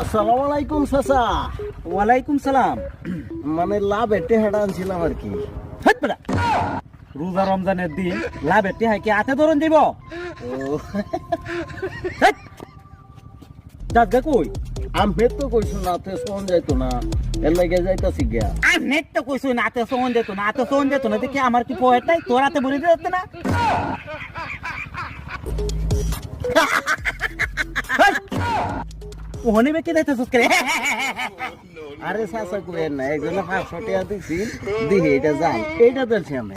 আসসালামু আলাইকুম চাচা। ওয়ালাইকুম সালাম। মানে লাভ এটে হেঁটা আনছিলাম আর কি। হাট বেটা, রোজা রমজানের দিন লাভ এতে হয় কি হাতে ধরুন দিব? ও দাদা কই? আমি তো কইছো নাতে শোন যাইতো না, এর লাগে যাইতাছি গিয়া। আর নেট তো কইছো নাতে সোন যেত না, হাতে সোন যেত না, দেখি আমার কি পয়েট নাই তোর হাতে বলে দিতে না? ওহনে বেকে যাইতেছস কে? আরে চাচা কইেন না, একজনে 500 টাকা দিছি, দিহি এটা যাই, এইটা দেখছি আমি।